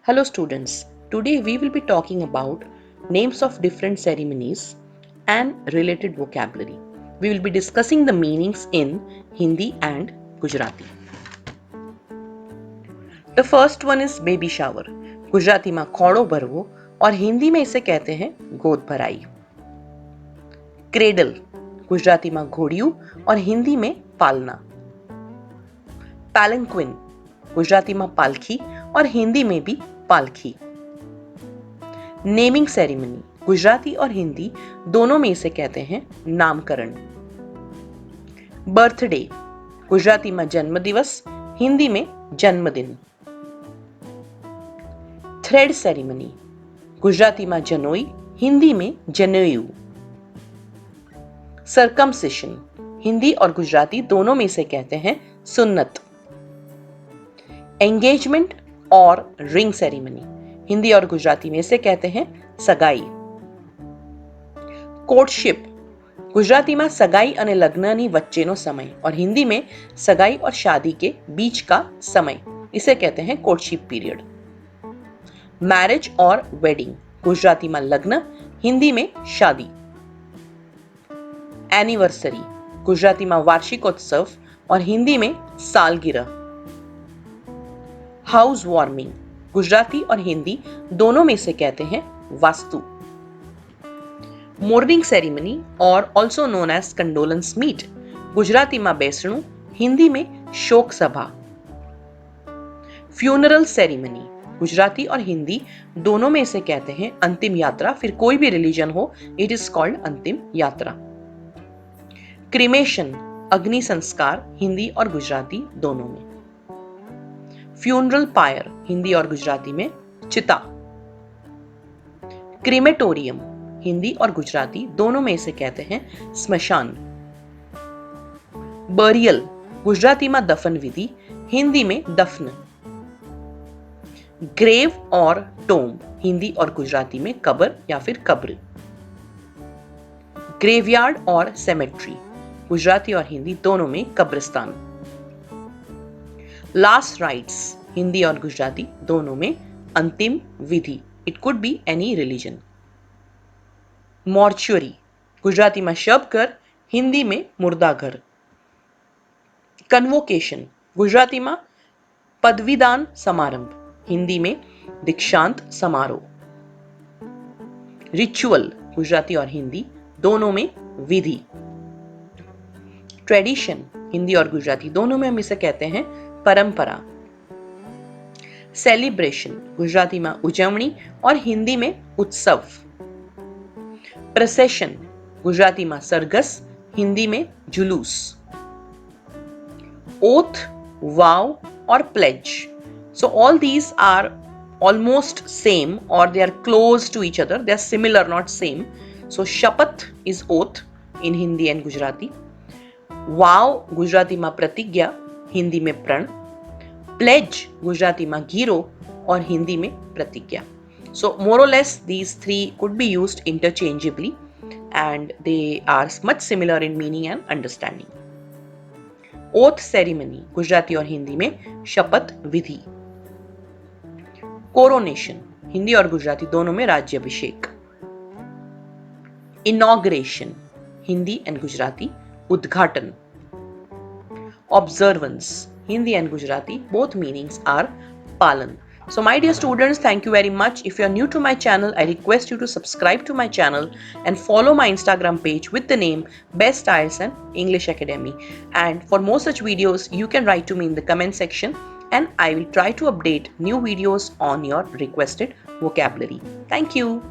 Hello students, today we will be talking about names of different ceremonies and related vocabulary. We will be discussing the meanings in Hindi and Gujarati. The first one is baby shower. Gujarati में खोड़ो भरवो और हिंदी में इसे कहते हैं गोद भराई. Cradle Gujarati में घोड़िયું और हिंदी में पालना. पैलंक्विन गुजराती में पालखी और हिंदी में भी पालखी. नेमिंग सेरेमनी गुजराती और हिंदी दोनों में इसे कहते हैं नामकरण. बर्थडे गुजराती में जन्मदिवस, हिंदी में जन्मदिन. थ्रेड सेरेमनी गुजराती में जनोई, हिंदी में जनेऊ. सर्कमसिशन हिंदी और गुजराती दोनों में इसे कहते हैं सुन्नत. एंगेजमेंट और रिंग सेरेमनी हिंदी और गुजराती में इसे कहते हैं सगाई. कोर्टशिप गुजराती में सगाई અને લગ્નની વચ્ચેનો समय और हिंदी में सगाई और शादी के बीच का समय, इसे कहते हैं कोर्टशिप पीरियड. मैरिज और वेडिंग गुजराती में लग्न, हिंदी में शादी. एनिवर्सरी गुजराती में वार्षिकोत्सव और हिंदी में सालगिरह. हाउस वार्मिंग गुजराती और हिंदी दोनों में इसे कहते हैं वास्तु. मोर्निंग सेरेमनी और also known as condolence meet Gujarati में बेसणु, हिंदी में शोक सभा. फ्यूनरल सेरेमनी गुजराती और हिंदी दोनों में इसे कहते हैं अंतिम यात्रा. फिर कोई भी रिलीजन हो, इट इज कॉल्ड अंतिम यात्रा. क्रिमेशन अग्नि संस्कार हिंदी और गुजराती दोनों में. फ्यूनरल पायर हिंदी और गुजराती में चिता. क्रीमेटोरियम हिंदी और गुजराती दोनों में इसे कहते हैं स्मशान. बरियल गुजराती में दफन विधि, हिंदी में दफन. ग्रेव और टोम्ब हिंदी और गुजराती में कब्र या फिर कब्र. ग्रेवयार्ड और सेमेट्री गुजराती और हिंदी दोनों में कब्रिस्तान. लास्ट राइट्स हिंदी और गुजराती दोनों में अंतिम विधि. It could be any religion. Mortuary Gujarati में शवघर, हिंदी में मुर्दाघर. कन्वोकेशन गुजराती में पदवीदान समारंभ, हिंदी में दीक्षांत समारोह. रिचुअल गुजराती और हिंदी दोनों में विधि. ट्रेडिशन हिंदी और गुजराती दोनों में हम इसे कहते हैं परंपरा. सेलिब्रेशन गुजराती में उजवणी और हिंदी में उत्सव. प्रोसेशन गुजराती में सरघस, हिंदी में जुलूस. ओथ, वाव और pledge. So all these are almost same or they are close to each other. They are similar, not same. So shapath is oath in Hindi and Gujarati. Vow Gujarati में प्रतिज्ञा, हिंदी में प्रण. Pledge गुजराती में गीरो और हिंदी में प्रतिज्ञा. So more or less these three could be used interchangeably and they are much similar in meaning and understanding. Oath ceremony Gujarati और हिंदी में शपथ विधि. कोरोनेशन हिंदी और गुजराती दोनों में राज्याभिषेक. इनॉग्रेशन हिंदी एंड गुजराती उद्घाटन. Observance Hindi and Gujarati both meanings are पालन. So my dear students, thank you very much. If you are new to my channel, I request you to subscribe to my channel and follow my Instagram page with the name Best IELTS and English Academy. And for more such videos, you can write to me in the comment section and I will try to update new videos on your requested vocabulary. Thank you.